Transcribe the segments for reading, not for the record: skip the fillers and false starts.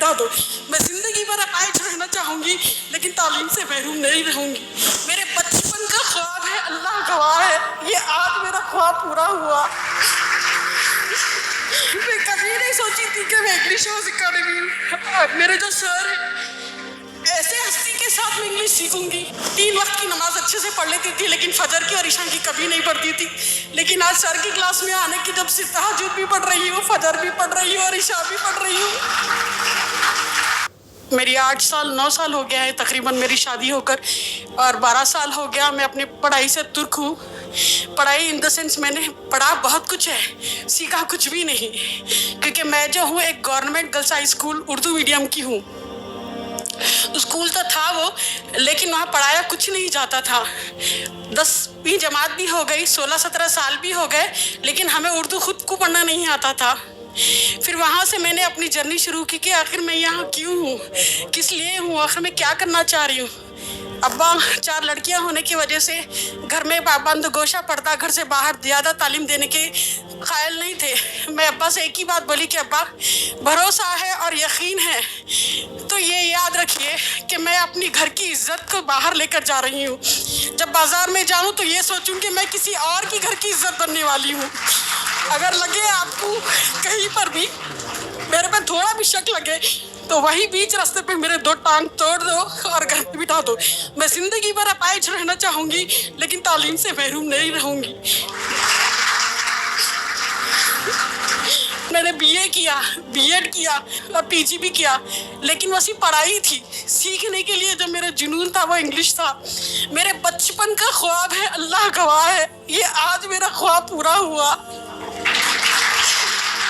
बिठा दो। मैं ज़िंदगी भर अपाहिज रहना चाहूँगी लेकिन तालीम से महरूम नहीं रहूँगी। मेरे बचपन का ख्वाब है, अल्लाह गवाह है, ये आज मेरा ख्वाब पूरा हुआ। मैं कभी नहीं सोची थी कि मैं इंग्लिश हाउस अकेडमी, मेरे जो सर हैं, ऐसे हस्ती के साथ मैं इंग्लिश सीखूंगी। 3 वक्त की नमाज अच्छे से पढ़ लेती थी लेकिन फजर की और ईशा की कभी नहीं पढ़ती थी। लेकिन आज सर की क्लास में आने की जब से तहज्जुद भी पढ़ रही हूँ, फजर भी पढ़ रही हूँ और ईशा भी पढ़ रही हूँ। मेरी 8 साल 9 साल हो गया है तकरीबन मेरी शादी होकर, और 12 साल हो गया मैं अपने पढ़ाई से तुर्क हूँ। पढ़ाई इन द सेंस मैंने पढ़ा बहुत कुछ है, सीखा कुछ भी नहीं, क्योंकि मैं जो हूँ एक government girls high school Urdu medium की हूँ। स्कूल तो था वो, लेकिन वहाँ पढ़ाया कुछ नहीं जाता था। 10वीं जमात भी हो गई, 16-17 साल भी हो गए, लेकिन हमें उर्दू खुद को पढ़ना नहीं आता था। फिर वहाँ से मैंने अपनी जर्नी शुरू की कि आखिर मैं यहाँ क्यों हूँ, किस लिए हूँ, आखिर मैं क्या करना चाह रही हूँ। अब्बा 4 लड़कियाँ होने की वजह से घर में पाबंद गोशा पड़ता, घर से बाहर ज़्यादा तालीम देने के कायल नहीं थे। मैं अब्बा से एक ही बात बोली कि अब्बा भरोसा है और यकीन है तो ये याद रखिए कि मैं अपनी घर की इज्जत को बाहर लेकर जा रही हूँ। जब बाज़ार में जाऊँ तो ये सोचूं कि मैं किसी और की घर की इज्जत बनने वाली हूँ। अगर लगे आपको कहीं पर भी मेरे पे थोड़ा भी शक लगे तो वही बीच रास्ते पे मेरे 2 टांग तोड़ दो और घर पे बिठा दो। मैं ज़िंदगी भर अपाहिज रहना चाहूँगी लेकिन तालीम से महरूम नहीं रहूँगी। मैंने बीए किया, बीएड किया और पीजी भी किया, लेकिन वो सिर्फ पढ़ाई थी। सीखने के लिए जो मेरा जुनून था वो इंग्लिश था। मेरे बचपन का ख्वाब है, अल्लाह गवाह है, ये आज मेरा ख्वाब पूरा हुआ।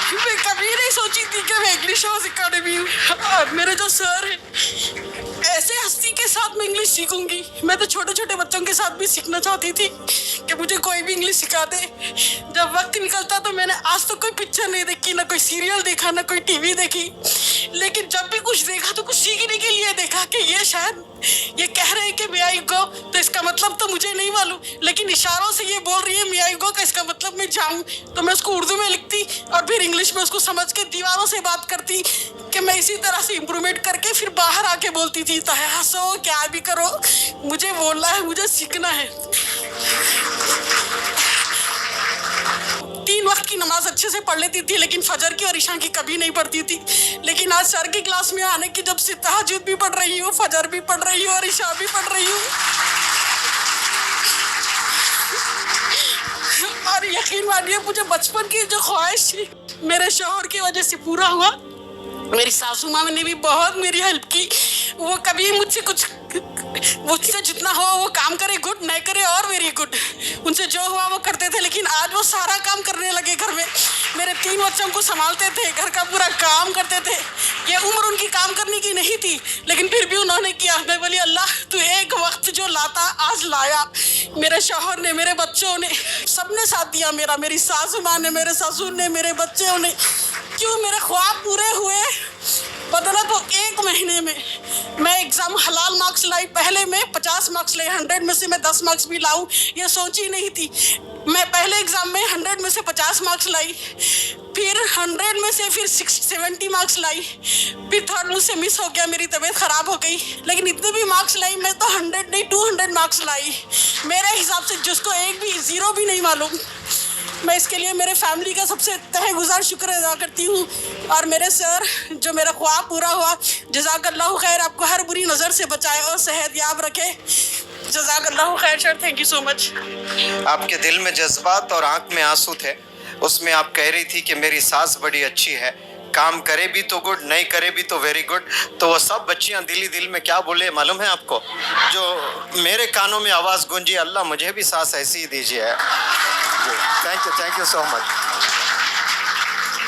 मैं कभी नहीं सोची थी कि मैं इंग्लिश हाउस अकेडमी, और मेरे जो सर हैं, ऐसे हस्ती के साथ मैं इंग्लिश सीखूंगी। मैं तो छोटे छोटे बच्चों के साथ भी सीखना चाहती थी कि मुझे कोई भी इंग्लिश सिखा दे। जब वक्त निकलता तो मैंने आज तक कोई पिक्चर नहीं देखी, ना कोई सीरियल देखा, ना कोई टीवी देखी, लेकिन जब भी कुछ देखा तो कुछ सीखने के लिए देखा कि ये शायद ये कह रहे हैं कि मे आई गो, तो इसका मतलब तो मुझे नहीं मालूम, लेकिन इशारों से ये बोल रही है मे आई गो का इसका मतलब मैं जाऊँ। तो मैं उसको उर्दू में लिखती और फिर इंग्लिश में उसको समझ के दीवारों से बात करती कि मैं इसी तरह से इम्प्रूवमेंट करके फिर बाहर आके बोलती थी। तो हंसो क्या भी करो, मुझे बोलना है, मुझे सीखना है। 3 वक्त की नमाज अच्छे से पढ़ लेती थी लेकिन फजर की और ईशा की कभी नहीं पढ़ती थी। लेकिन आज सर की क्लास में आने की जब से तहज्जुद भी पढ़ रही हूँ, फजर भी पढ़ रही हूँ और ईशा भी पढ़ रही हूँ। और यकीन मानिए मुझे बचपन की जो ख्वाहिश थी मेरे शौहर की वजह से पूरा हुआ। मेरी सासू माँ ने भी बहुत मेरी हेल्प की। वो कभी मुझसे जितना हो वो काम करे गुड, नहीं करे और वेरी गुड। उनसे जो हुआ वो करते थे, लेकिन आज वो सारा काम करने लगे घर में। मेरे 3 बच्चों को संभालते थे, घर का पूरा काम करते थे। ये उम्र उनकी काम करने की नहीं थी, लेकिन फिर भी उन्होंने किया। मैं बोली अल्लाह तू एक वक्त जो लाता आज लाया। मेरे शौहर ने, मेरे बच्चों ने, सबने साथ दिया मेरा। मेरी सासू माँ ने, मेरे ससुर ने, मेरे बच्चों ने। क्यों मेरे ख्वाब पूरे हुए बदला तो 1 महीने में। मैं एग्ज़ाम हलाल मार्क्स लाई, पहले मैं 50 मार्क्स लाए, 100 में से मैं 10 मार्क्स भी लाऊं ये सोची नहीं थी। मैं पहले एग्ज़ाम में 100 में से 50 मार्क्स लाई, फिर 100 में से फिर 70 मार्क्स लाई, फिर 3rd मुझसे मिस हो गया, मेरी तबीयत ख़राब हो गई। लेकिन इतने भी मार्क्स लाई मैं तो 100 नहीं 200 मार्क्स लाई। मेरे हिसाब से जिसको एक भी 0 भी नहीं मालूम। मैं इसके लिए मेरे फैमिली का सबसे तहेगुज़ार शुक्र अदा करती हूँ। और मेरे सर जो मेरा ख्वाब पूरा हुआ, जज़ाकल्लाहु खैर, आपको हर बुरी नज़र से बचाए और सेहत याब रखे। जज़ाकल्लाहु खैर sir, thank you so much. आपके दिल में जज्बात और आंख में आंसू थे। उसमें आप कह रही थी कि मेरी सास बड़ी अच्छी है, काम करे भी तो गुड, नहीं करे भी तो वेरी गुड। तो वो सब बच्चियां दिल ही दिल में क्या बोले मालूम है आपको? जो मेरे कानों में आवाज़ गूंजी, अल्लाह मुझे भी सास ऐसी ही दीजिए। Thank you so much.